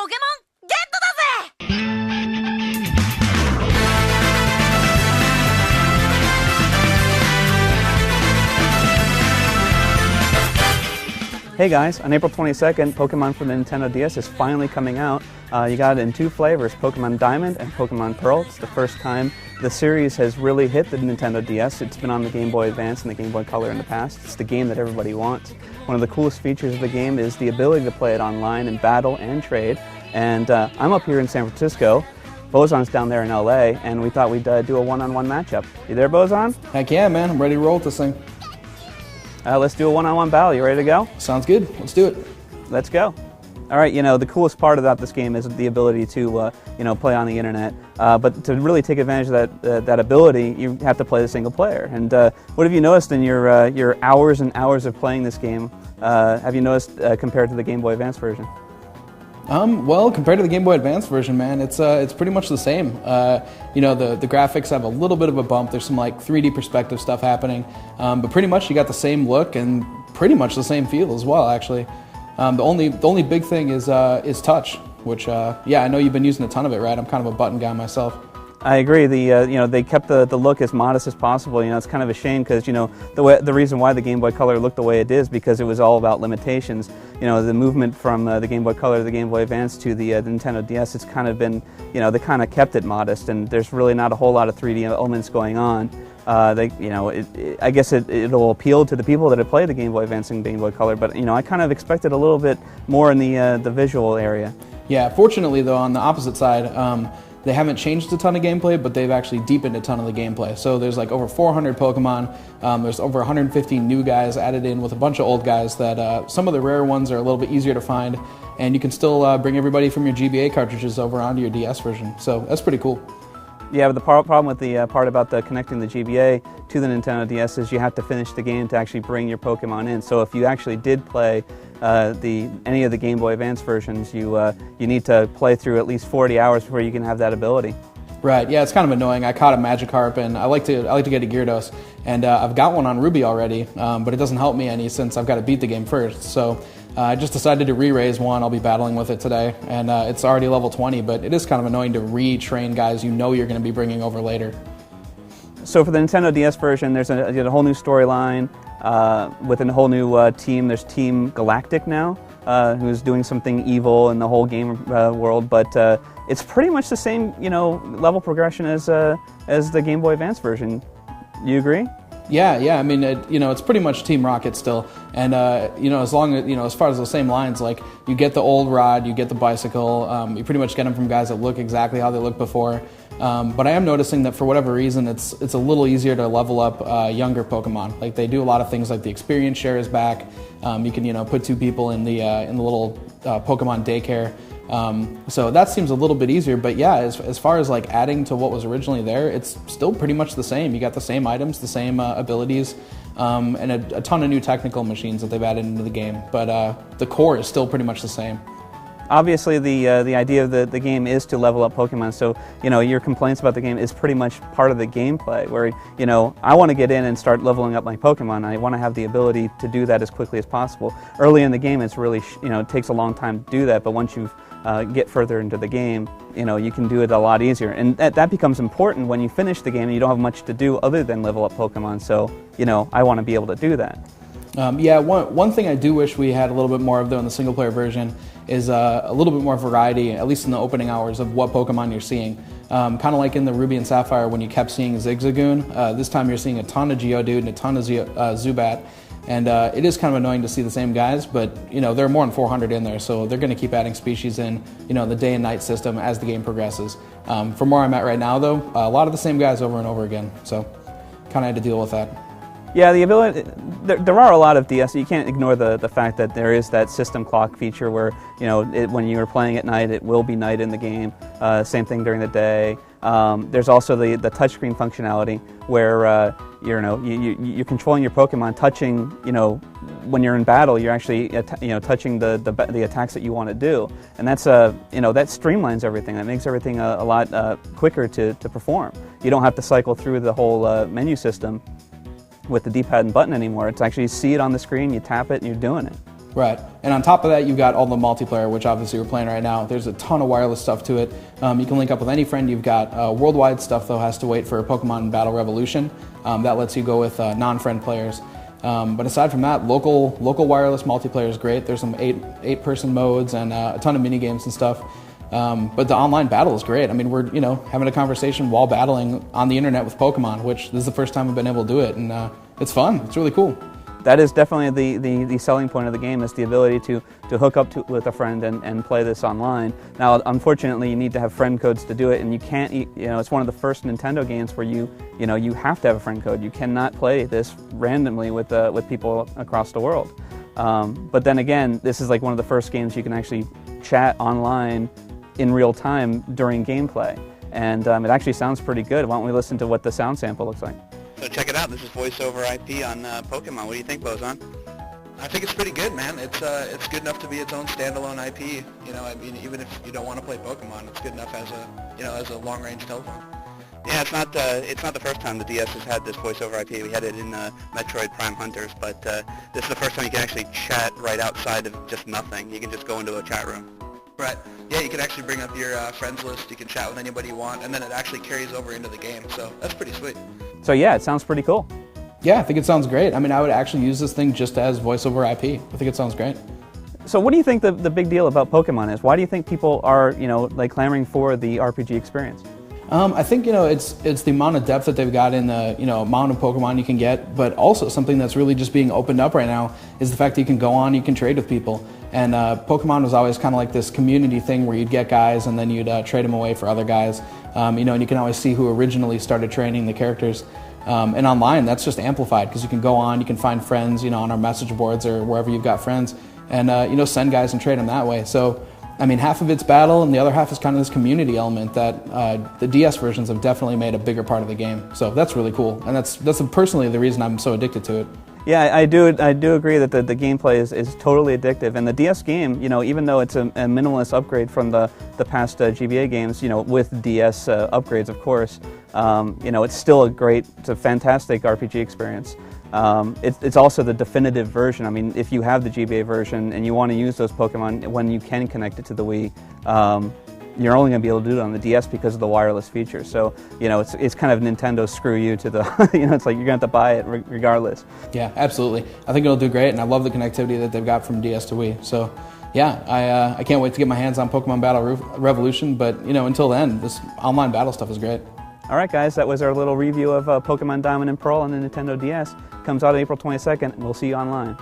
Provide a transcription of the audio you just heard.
ポケモンゲットだぜ。 Hey guys, on April 22nd, Pokemon for the Nintendo DS is finally coming out. You got it in two flavors, Pokemon Diamond and Pokemon Pearl. It's the first time the series has really hit the Nintendo DS. It's been on the Game Boy Advance and the Game Boy Color in the past. It's the game that everybody wants. One of the coolest features of the game is the ability to play it online in battle and trade. And I'm up here in San Francisco. Bozon's down there in LA, and we thought we'd do a one-on-one matchup. You there, Bozon? Heck yeah, man. I'm ready to roll with this thing. Let's do a one-on-one battle. You ready to go? Sounds good. Let's do it. Let's go. All right, the coolest part about this game is the ability to, play on the internet. But to really take advantage of that ability, you have to play the single player. And what have you noticed in your hours and hours of playing this game? Have you noticed compared to the Game Boy Advance version? Well, compared to the Game Boy Advance version, man, it's pretty much the same. The graphics have a little bit of a bump. There's some like 3D perspective stuff happening, but pretty much you got the same look and pretty much the same feel as well. Actually, the only big thing is touch, which I know you've been using a ton of it, right? I'm kind of a button guy myself. I agree. They kept the look as modest as possible. It's kind of a shame because the reason why the Game Boy Color looked the way it is because it was all about limitations. The movement from the Game Boy Color to the Game Boy Advance to the Nintendo DS, it's kind of been, they kind of kept it modest, and there's really not a whole lot of 3D elements going on. I guess it'll appeal to the people that have played the Game Boy Advance and Game Boy Color, but I kind of expected a little bit more in the visual area. Yeah. Fortunately, though, on the opposite side. They haven't changed a ton of gameplay, but they've actually deepened a ton of the gameplay. So there's like over 400 Pokemon, there's over 150 new guys added in with a bunch of old guys that some of the rare ones are a little bit easier to find, and you can still bring everybody from your GBA cartridges over onto your DS version. So that's pretty cool. Yeah, but the problem with the part about connecting the GBA to the Nintendo DS is you have to finish the game to actually bring your Pokemon in. So if you actually did play any of the Game Boy Advance versions, you need to play through at least 40 hours before you can have that ability. Right. Yeah, it's kind of annoying. I caught a Magikarp, and I like to get a Gyarados, and I've got one on Ruby already, but it doesn't help me any since I've got to beat the game first. So I just decided to re-raise one. I'll be battling with it today, and it's already level 20, but it is kind of annoying to retrain guys you're going to be bringing over later. So for the Nintendo DS version, there's a whole new storyline with a whole new team. There's Team Galactic now, who's doing something evil in the whole game world, but it's pretty much the same, level progression as the Game Boy Advance version. You agree? Yeah. I mean, it's pretty much Team Rocket still, and as long as as far as the same lines, like you get the old rod, you get the bicycle, you pretty much get them from guys that look exactly how they looked before. But I am noticing that for whatever reason, it's a little easier to level up younger Pokemon. Like they do a lot of things, like the experience share is back. You can put two people in the little Pokemon daycare. So that seems a little bit easier, but yeah, as far as like adding to what was originally there, it's still pretty much the same. You got the same items, the same abilities, and a ton of new technical machines that they've added into the game, but the core is still pretty much the same. Obviously, the idea of the game is to level up Pokemon, so your complaints about the game is pretty much part of the gameplay, where I want to get in and start leveling up my Pokemon. I want to have the ability to do that as quickly as possible. Early in the game, it's really it takes a long time to do that, but once you get further into the game, you can do it a lot easier, and that becomes important when you finish the game and you don't have much to do other than level up Pokemon. So I want to be able to do that. One thing I do wish we had a little bit more of, though, in the single-player version is a little bit more variety, at least in the opening hours, of what Pokemon you're seeing. Kind of like in the Ruby and Sapphire when you kept seeing Zigzagoon. This time you're seeing a ton of Geodude and a ton of Zubat, and it is kind of annoying to see the same guys, but there are more than 400 in there, so they're going to keep adding species in the day and night system as the game progresses. From where I'm at right now, though, a lot of the same guys over and over again, so kind of had to deal with that. Yeah, the ability. There are a lot of DS. You can't ignore the fact that there is that system clock feature where when you are playing at night, it will be night in the game. Same thing during the day. There's also the touchscreen functionality where you're controlling your Pokemon, touching when you're in battle, you're actually touching the attacks that you want to do, and that's that streamlines everything. That makes everything a lot quicker to perform. You don't have to cycle through the whole menu system with the D-pad and button anymore. It's actually, you see it on the screen, you tap it, and you're doing it. Right, and on top of that, you've got all the multiplayer, which obviously we're playing right now. There's a ton of wireless stuff to it. You can link up with any friend. You've got worldwide stuff, though, has to wait for Pokemon Battle Revolution. That lets you go with non-friend players. But aside from that, local wireless multiplayer is great. There's some eight-person modes and a ton of mini games and stuff. But the online battle is great. I mean, we're having a conversation while battling on the internet with Pokemon, which this is the first time we've been able to do it, and it's fun. It's really cool. That is definitely the selling point of the game, is the ability to hook up with a friend and play this online. Now, unfortunately, you need to have friend codes to do it, and you can't. It's one of the first Nintendo games where you have to have a friend code. You cannot play this randomly with people across the world. But then again, this is like one of the first games you can actually chat online in real time during gameplay, and it actually sounds pretty good. Why don't we listen to what the sound sample looks like? So check it out. This is voice over IP on Pokemon. What do you think, Bozon? I think it's pretty good, man. It's good enough to be its own standalone IP. I mean, even if you don't want to play Pokemon, it's good enough as a long-range telephone. Yeah, it's not the first time the DS has had this voice over IP. We had it in Metroid Prime Hunters, but this is the first time you can actually chat right outside of just nothing. You can just go into a chat room. Right. Yeah, you can actually bring up your friends list. You can chat with anybody you want, and then it actually carries over into the game. So that's pretty sweet. So yeah, it sounds pretty cool. Yeah, I think it sounds great. I mean, I would actually use this thing just as voice over IP. I think it sounds great. So what do you think the big deal about Pokemon is? Why do you think people are clamoring for the RPG experience? I think it's the amount of depth that they've got in the amount of Pokemon you can get, but also something that's really just being opened up right now is the fact that you can go on, you can trade with people. And Pokemon was always kind of like this community thing where you'd get guys and then you'd trade them away for other guys. And you can always see who originally started training the characters. And online, that's just amplified because you can go on, you can find friends, on our message boards or wherever you've got friends, and send guys and trade them that way. So, I mean, half of it's battle, and the other half is kind of this community element that the DS versions have definitely made a bigger part of the game. So that's really cool, and that's personally the reason I'm so addicted to it. Yeah, I do agree that the gameplay is totally addictive, and the DS game, even though it's a minimalist upgrade from the past GBA games, with DS upgrades, of course, it's still it's a fantastic RPG experience. It's also the definitive version. I mean, if you have the GBA version and you want to use those Pokemon when you can connect it to the Wii, you're only going to be able to do it on the DS because of the wireless feature. So, it's kind of Nintendo screw you to the, it's like you're going to have to buy it regardless. Yeah, absolutely. I think it'll do great, and I love the connectivity that they've got from DS to Wii. So, yeah, I can't wait to get my hands on Pokemon Battle Revolution, but, until then, this online battle stuff is great. All right, guys, that was our little review of Pokemon Diamond and Pearl on the Nintendo DS. Comes out on April 22nd, and we'll see you online.